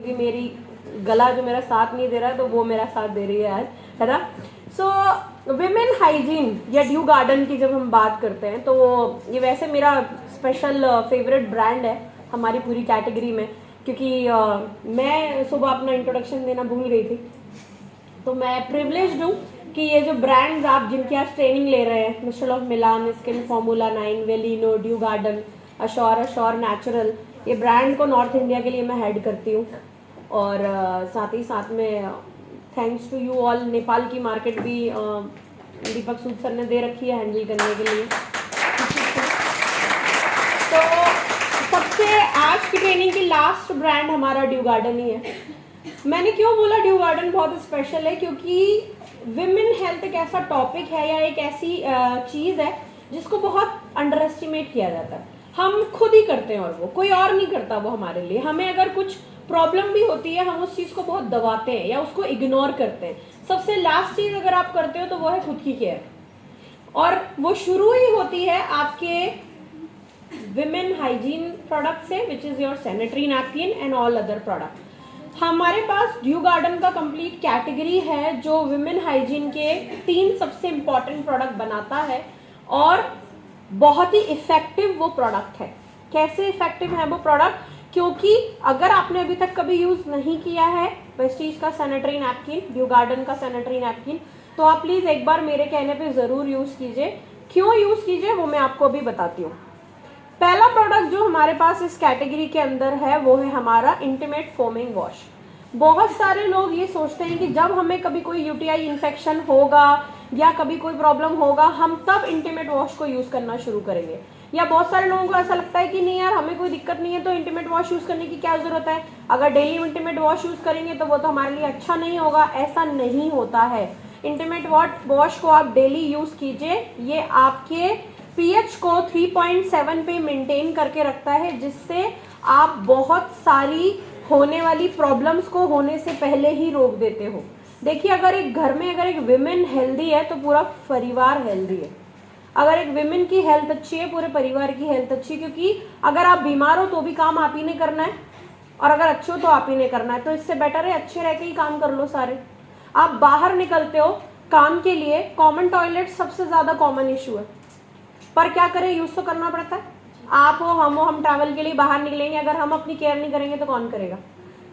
कि मेरी गला जो मेरा साथ नहीं दे रहा है तो वो मेरा साथ दे रही है आज, है ना। सो विमेन हाइजीन या ड्यू गार्डन की जब हम बात करते हैं तो ये वैसे मेरा स्पेशल फेवरेट ब्रांड है हमारी पूरी कैटेगरी में, क्योंकि मैं सुबह अपना इंट्रोडक्शन देना भूल गई थी। तो मैं प्रिविलेज्ड हूँ कि ये जो ब्रांड्स आप जिनकी आज ट्रेनिंग ले रहे हैं, mister of Milan, skin formula 9, Velino, Dew Garden, Assure Natural, ये ब्रांड को नॉर्थ इंडिया के लिए मैं हेड करती हूँ। और साथ ही साथ में thanks to you all, Nepal की मार्केट भी दीपक सूद सर ने दे रखी है हैंडल करने के लिए। तो सबसे आज की ट्रेनिंग की लास्ट ब्रांड हमारा ड्यू गार्डन ही है। मैंने क्यों बोला ड्यू गार्डन बहुत स्पेशल है, क्योंकि विमेन हेल्थ एक ऐसा टॉपिक है या एक ऐसी चीज़ है जिसको बहुत अंडर एस्टिमेट किया जाता है। हम खुद ही करते हैं और वो कोई और नहीं करता वो हमारे लिए। हमें अगर कुछ प्रॉब्लम भी होती है हम उस चीज़ को बहुत दबाते हैं या उसको इग्नोर करते हैं। सबसे लास्ट चीज़ अगर आप करते हो तो वो है खुद की केयर, और वो शुरू ही होती है आपके विमेन हाइजीन प्रोडक्ट से, which is your sanitary napkin and all other product. हमारे पास ड्यू गार्डन का कंप्लीट कैटेगरी है जो विमेन हाइजीन के 3 सबसे इंपॉर्टेंट प्रोडक्ट बनाता है, और बहुत ही इफेक्टिव वो प्रोडक्ट है। कैसे इफेक्टिव है वो प्रोडक्ट? क्योंकि अगर आपने अभी तक कभी यूज नहीं किया है वेस्टीज का सैनिटरी नैपकिन, ड्यू गार्डन का सैनिटरी नैपकिन, तो आप प्लीज एक बार मेरे कहने पे जरूर यूज कीजिए। क्यों यूज कीजिए वो मैं आपको अभी बताती हूँ। पहला प्रोडक्ट जो हमारे पास इस कैटेगरी के अंदर है वो है हमारा इंटीमेट फोमिंग वॉश। बहुत सारे लोग ये सोचते हैं कि जब हमें कभी कोई यूटीआई इन्फेक्शन होगा या कभी कोई प्रॉब्लम होगा हम तब इंटीमेट वॉश को यूज करना शुरू करेंगे, या बहुत सारे लोगों को ऐसा लगता है कि नहीं यार हमें कोई दिक्कत नहीं है तो इंटीमेट वॉश यूज करने की क्या जरूरत है, अगर डेली इंटीमेट वॉश यूज करेंगे तो वो तो हमारे लिए अच्छा नहीं होगा। ऐसा नहीं होता है। इंटीमेट वॉश को आप डेली यूज कीजिए, ये आपके पीएच को 3.7 पे मेंटेन करके रखता है, जिससे आप बहुत सारी होने वाली प्रॉब्लम्स को होने से पहले ही रोक देते हो। देखिए, अगर एक घर में अगर एक विमेन हेल्दी है तो पूरा परिवार हेल्दी है। अगर एक विमेन की हेल्थ अच्छी है पूरे परिवार की हेल्थ अच्छी है, क्योंकि अगर आप बीमार हो तो भी काम आप ही ने करना है, और अगर अच्छे हो तो आप ही ने करना है। तो इससे बेटर है अच्छे रह के ही काम कर लो सारे। आप बाहर निकलते हो काम के लिए, कॉमन टॉयलेट सबसे ज्यादा कॉमन इशू है, पर क्या करें, यूज तो करना पड़ता है। आप हो, हम ट्रैवल के लिए बाहर निकलेंगे, अगर हम अपनी केयर नहीं करेंगे तो कौन करेगा।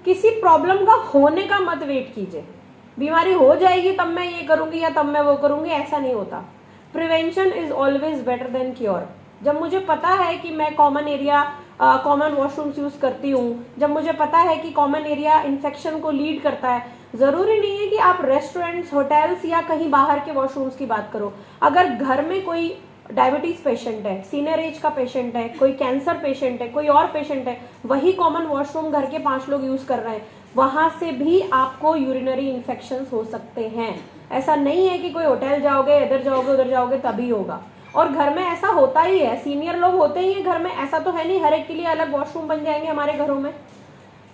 किसी प्रॉब्लम का होने का मत वेट कीजिए, बीमारी हो जाएगी तब मैं ये करूंगी या तब मैं वो करूंगी, ऐसा नहीं होता। Prevention is always better than cure. जब मुझे पता है कि मैं कॉमन वॉशरूम्स यूज करती हूँ, जब मुझे पता है कि कॉमन एरिया इन्फेक्शन को लीड करता है, जरूरी नहीं है कि आप रेस्टोरेंट्स, होटल्स या कहीं बाहर के वॉशरूम्स की बात करो। अगर घर में कोई डायबिटीज पेशेंट है, सीनियर एज का पेशेंट है, कोई कैंसर पेशेंट है, कोई और पेशेंट है, वही कॉमन वॉशरूम घर के 5 लोग यूज कर रहे हैं, वहां से भी आपको यूरिनरी इन्फेक्शंस हो सकते हैं। ऐसा नहीं है कि कोई होटल जाओगे, इधर जाओगे उधर जाओगे तभी होगा। और घर में ऐसा होता ही है, सीनियर लोग होते ही है घर में, ऐसा तो है नहीं हर एक के लिए अलग वॉशरूम बन जाएंगे हमारे घरों में।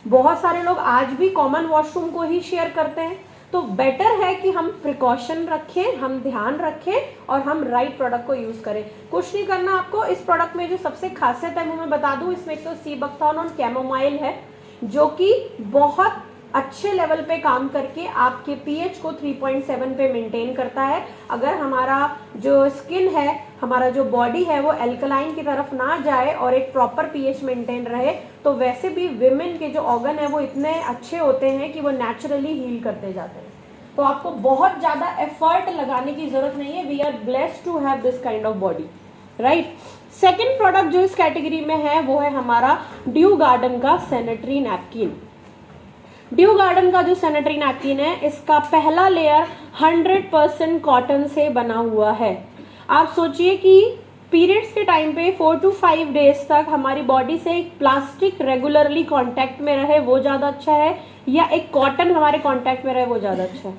बहुत सारे लोग आज भी कॉमन वॉशरूम को ही शेयर करते हैं। तो बेटर है कि हम प्रिकॉशन रखें, हम ध्यान रखें और हम राइट प्रोडक्ट को यूज करें। कुछ नहीं करना आपको। इस प्रोडक्ट में जो सबसे खासियत है वो मैं बता दूं, इसमें एक तो सी बकथॉर्न और कैमोमाइल है, जो कि बहुत अच्छे लेवल पे काम करके आपके पीएच को 3.7 पे मेंटेन करता है। अगर हमारा जो स्किन है, हमारा जो बॉडी है वो एल्कलाइन की तरफ ना जाए और एक प्रॉपर पीएच मेंटेन रहे, तो वैसे भी विमेन के जो ऑर्गन है वो इतने अच्छे होते हैं कि वो नेचुरली हील करते जाते हैं। तो आपको बहुत ज्यादा एफर्ट लगाने की जरूरत नहीं है। We are blessed to have this kind of body, right. Second product जो इस कैटेगरी में है वो है हमारा ड्यू गार्डन का सैनिटरी नैपकिन। ड्यू गार्डन का जो सैनिटरी नैपकिन है, इसका पहला लेयर 100% कॉटन से बना हुआ है। आप सोचिए कि पीरियड्स के टाइम पे 4 to 5 डेज तक हमारी बॉडी से एक प्लास्टिक रेगुलरली कांटेक्ट में रहे वो ज्यादा अच्छा है, या एक कॉटन हमारे कांटेक्ट में रहे वो ज्यादा अच्छा है?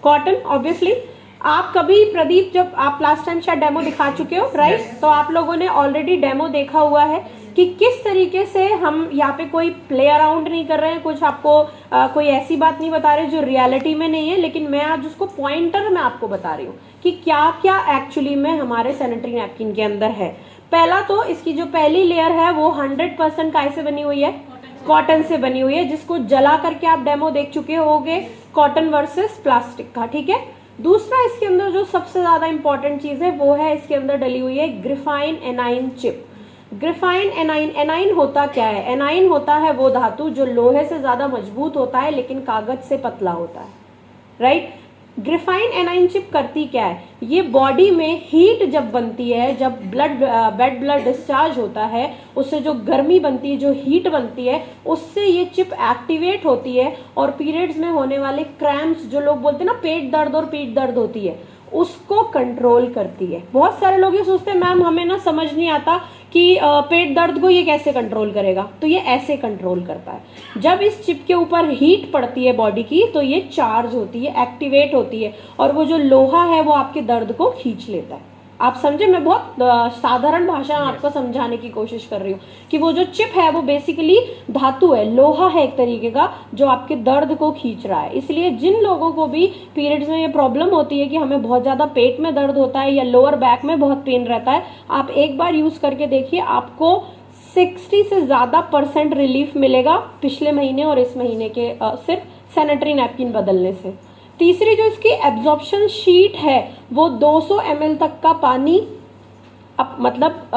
Cotton obviously. आप कभी प्रदीप, जब आप लास्ट टाइम शायद डेमो दिखा चुके हो, राइट? तो आप लोगों ने ऑलरेडी डेमो देखा हुआ है कि किस तरीके से हम यहाँ पे कोई प्ले अराउंड नहीं कर रहे हैं, कुछ आपको कोई ऐसी बात नहीं बता रहे जो रियलिटी में नहीं है, लेकिन मैं आज उसको पॉइंटर में आपको बता रही हूँ कि क्या क्या एक्चुअली में हमारे सैनिटरी नैपकिन के अंदर है। पहला तो इसकी जो पहली लेयर है वो 100% काय से बनी हुई है? कॉटन से बनी हुई है, जिसको जला करके आप डेमो देख चुके होंगे, कॉटन वर्सेस प्लास्टिक का, ठीक है। दूसरा इसके अंदर जो सबसे ज्यादा इंपॉर्टेंट चीज है वो है इसके अंदर डली हुई है ग्रिफाइन एनाइन चिप। ग्रिफाइन एनाइन, एनाइन होता क्या है? एनाइन होता है वो धातु जो लोहे से ज्यादा मजबूत होता है लेकिन कागज से पतला होता है, राइट। ग्रिफाइन एनाइन चिप करती क्या है? ये बॉडी में हीट जब बनती है, जब बेड ब्लड डिस्चार्ज होता है, उससे जो गर्मी बनती है, जो हीट बनती है, उससे ये चिप एक्टिवेट होती है और पीरियड्स में होने वाले क्रैम्प्स, जो लोग बोलते हैं ना पेट दर्द और पीठ दर्द होती है, उसको कंट्रोल करती है। बहुत सारे लोग ये सोचते हैं मैम हमें ना समझ नहीं आता कि पेट दर्द को ये कैसे कंट्रोल करेगा, तो ये ऐसे कंट्रोल करता है। जब इस चिप के ऊपर हीट पड़ती है बॉडी की तो ये चार्ज होती है, एक्टिवेट होती है और वो जो लोहा है वो आपके दर्द को खींच लेता है। आप समझे? मैं बहुत साधारण भाषा में आपको समझाने की कोशिश कर रही हूँ कि वो जो चिप है वो बेसिकली धातु है, लोहा है एक तरीके का, जो आपके दर्द को खींच रहा है। इसलिए जिन लोगों को भी पीरियड्स में ये प्रॉब्लम होती है कि हमें बहुत ज्यादा पेट में दर्द होता है या लोअर बैक में बहुत पेन रहता है, आप एक बार यूज करके देखिए, आपको 60 से ज्यादा % रिलीफ मिलेगा पिछले महीने और इस महीने के सिर्फ सैनिटरी नैपकिन बदलने से। तीसरी जो इसकी एब्जॉर्प्शन शीट है वो 200 ml तक का पानी मतलब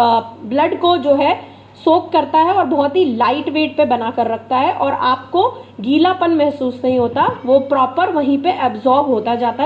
ब्लड को जो है सोक करता है और बहुत ही लाइट वेट पे बना कर रखता है और आपको गीलापन महसूस नहीं होता, वो प्रॉपर वहीं पे एब्जॉर्ब होता जाता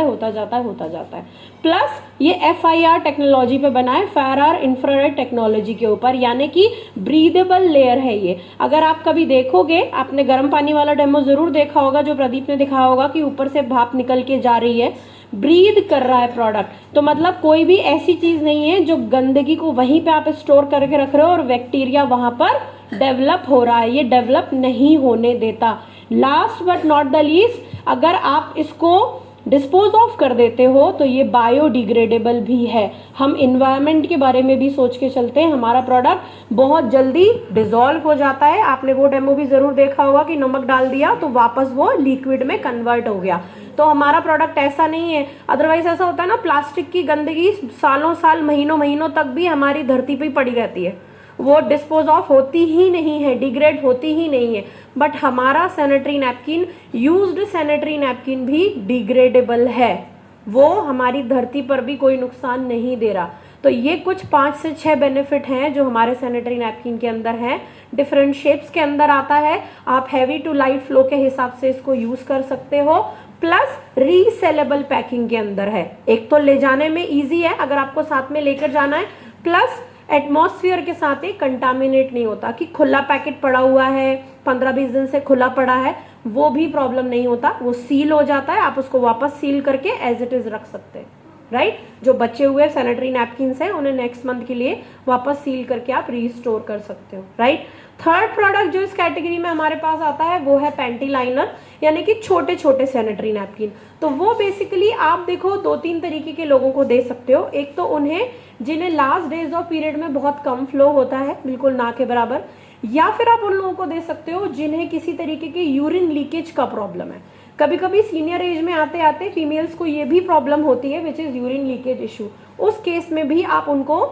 है। प्लस ये FIR टेक्नोलॉजी पे बना है, FIR इंफ्रारेड टेक्नोलॉजी के ऊपर, यानी कि ब्रीदेबल लेयर है ये। अगर आप कभी देखोगे, आपने गर्म पानी वाला डेमो जरूर देखा होगा जो प्रदीप ने दिखाया होगा कि ऊपर से भाप निकल के जा रही है, ब्रीद कर रहा है प्रोडक्ट, तो मतलब कोई भी ऐसी चीज नहीं है जो गंदगी को वहीं पे आप स्टोर करके रख रहे हो और बैक्टीरिया वहां पर डेवलप हो रहा है, ये डेवलप नहीं होने देता। Last but not the least, अगर आप इसको डिस्पोज ऑफ कर देते हो तो ये बायोडिग्रेडेबल भी है। हम इन्वायरमेंट के बारे में भी सोच के चलते हैं, हमारा प्रोडक्ट बहुत जल्दी डिसॉल्व हो जाता है। आपने वो डेमो भी जरूर देखा होगा कि नमक डाल दिया तो वापस वो लिक्विड में कन्वर्ट हो गया। तो हमारा प्रोडक्ट ऐसा नहीं है। अदरवाइज ऐसा होता है ना, प्लास्टिक की गंदगी सालों साल महीनों तक भी हमारी धरती पे ही पड़ी रहती है, वो डिस्पोज ऑफ होती ही नहीं है, डिग्रेड होती ही नहीं है। बट हमारा sanitary napkin, used sanitary napkin भी डिग्रेडेबल है, वो हमारी धरती पर भी कोई नुकसान नहीं दे रहा। तो ये कुछ 5 से 6 बेनिफिट हैं जो हमारे सैनिटरी नैपकिन के अंदर हैं। डिफरेंट शेप्स के अंदर आता है, आप हैवी टू लाइट फ्लो के हिसाब से इसको यूज कर सकते हो। प्लस रीसेलेबल पैकिंग के अंदर है, एक तो ले जाने में इजी है अगर आपको साथ में लेकर जाना है, प्लस एटमॉस्फेयर के साथ ही कंटामिनेट नहीं होता कि खुला पैकेट पड़ा हुआ है 15-20 दिन से खुला पड़ा है, वो भी प्रॉब्लम नहीं होता, वो सील हो जाता है, आप उसको वापस सील करके एज इट इज रख सकते हैं, राइट। जो बचे हुए सैनिटरी नैपकिन्स हैं उन्हें नेक्स्ट मंथ के लिए वापस सील करके आप रीस्टोर कर सकते हो, राइट। थर्ड प्रोडक्ट जो इस कैटेगरी में हमारे पास आता है वो है पैंटी लाइनर, यानी कि छोटे छोटे सैनिटरी नैपकिन। तो वो बेसिकली आप देखो 2-3 तरीके के लोगों को दे सकते हो। एक तो उन्हें जिन्हें लास्ट डेज ऑफ पीरियड में बहुत कम फ्लो होता है, बिल्कुल ना के बराबर, या फिर आप उन लोगों को दे सकते हो जिन्हें किसी तरीके के यूरिन लीकेज का प्रॉब्लम है। कभी कभी सीनियर एज में आते आते फीमेल्स को ये भी प्रॉब्लम होती है which is urine leakage issue, उस केस में भी आप उनको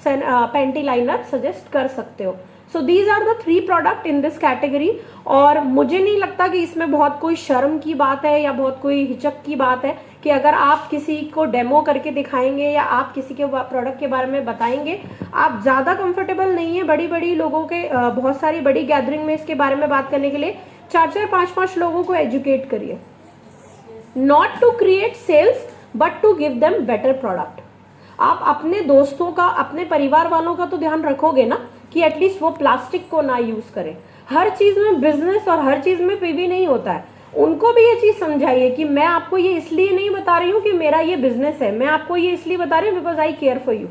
पैंटी लाइनर सजेस्ट कर सकते हो। So these are the 3 product in this category. और मुझे नहीं लगता कि इसमें बहुत कोई शर्म की बात है या बहुत कोई हिचक की बात है कि अगर आप किसी को डेमो करके दिखाएंगे या आप किसी के प्रोडक्ट के बारे में बताएंगे, आप ज़्यादा कंफर्टेबल नहीं है बड़ी बड़ी लोगों के बहुत सारी बड़ी गैदरिंग में इसके बारे में बात करने के लिए 4-4, 5-5 लोगों को एजुकेट करिए, not to create sales but to give them better product. आप अपने दोस्तों का, अपने परिवार वालों का तो ध्यान रखोगे ना कि एटलीस्ट वो प्लास्टिक को ना यूज करें। हर चीज में बिजनेस और हर चीज में पीवी नहीं होता है, उनको भी ये चीज समझाइए कि मैं आपको ये इसलिए नहीं बता रही हूँ कि मेरा ये बिजनेस है, मैं आपको ये इसलिए बता रही हूँ because I care for you,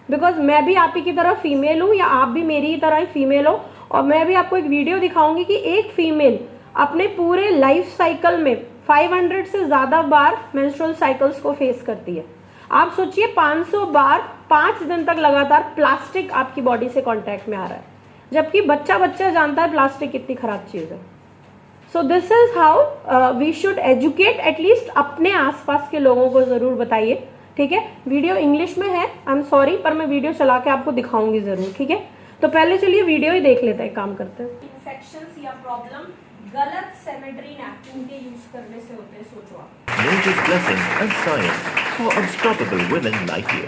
because मैं भी आप ही की तरह फीमेल हूँ या आप भी मेरी ही तरह फीमेल हो। और मैं भी आपको एक वीडियो दिखाऊंगी कि एक फीमेल अपने पूरे लाइफ साइकिल में 500 से ज्यादा बार मेंस्ट्रुअल साइकिल्स को फेस करती है। आप सोचिए 500 बार 5 दिन तक लगातार प्लास्टिक आपकी बॉडी से कांटेक्ट में आ रहा है, जबकि बच्चा जानता है प्लास्टिक कितनी खराब चीज है। So this is how we should educate, at least अपने आसपास के लोगों को जरूर बताइए, ठीक है। वीडियो इंग्लिश में है, आई एम सॉरी, पर मैं वीडियो चला के आपको दिखाऊंगी जरूर, ठीक है। तो पहले चलिए वीडियो ही देख लेते हैं, काम करते हैं। इन्फेक्शंस या प्रॉब्लम गलत सैनिटरी नैपकिन के यूज करने से होते हैं, सोचो आप। Nature's blessing and science for unstoppable women like you.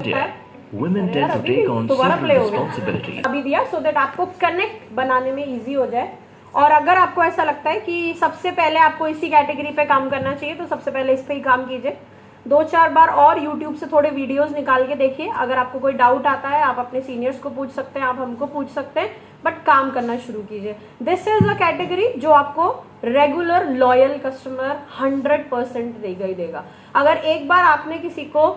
Yeah. Women tend to take on several responsibilities. अभी दिया सो दैट आपको कनेक्ट बनाने में इजी हो जाए। और अगर आपको ऐसा लगता है कि सबसे पहले आपको इसी कैटेगरी पे काम करना चाहिए तो सबसे पहले इस पे ही काम कीजिए। 2-4 बार और YouTube से थोड़े वीडियोस निकाल के देखिए। अगर आपको कोई डाउट आता है आप अपने सीनियर्स को पूछ सकते हैं, आप हमको पूछ सकते हैं, बट काम करना शुरू कीजिए। दिस इज अ कैटेगरी जो आपको रेगुलर लॉयल कस्टमर 100% देगा ही देगा। अगर एक बार आपने किसी को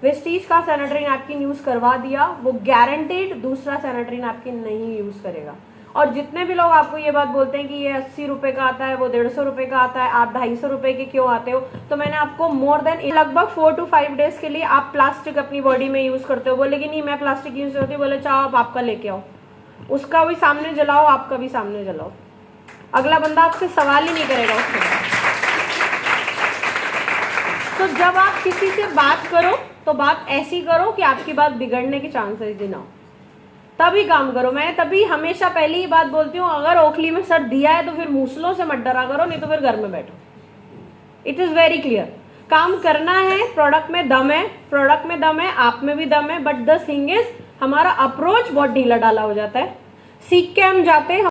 वेस्टीज का सैनिटरी नैपकिन यूज करवा दिया, वो गारंटेड दूसरा सैनिटरी नैपकिन नहीं यूज करेगा। और जितने भी लोग आपको ये बात बोलते हैं कि ये 80 रुपए का आता है, वो 150 रुपए का आता है, आप 250 रुपए के क्यों आते हो, तो मैंने आपको मोर देन लगभग 4 to 5 डेज के लिए आप प्लास्टिक अपनी बॉडी में यूज करते हो। बोले कि नहीं मैं प्लास्टिक यूज करती हूँ, बोले चाहो आप आपका लेके आओ, उसका भी सामने जलाओ, आपका भी सामने जलाओ, अगला बंदा आपसे सवाल ही नहीं करेगा उसके बाद। तो जब आप किसी से बात करो तो बात ऐसी करो कि आपकी बात बिगड़ने के चांसेस ही ना हो, तभी काम करो। मैं तभी हमेशा पहली ही बात बोलती हूँ, अगर ओखली में सर दिया है तो फिर मूसलों से मत डरा करो, नहीं तो फिर घर में बैठो। इट इज वेरी क्लियर, काम करना है, प्रोडक्ट में दम है, प्रोडक्ट में दम है, आप में भी दम है, बट द थिंग इज हमारा अप्रोच बहुत ढीला ढाला हो जाता है। सीख के हम जाते हैं।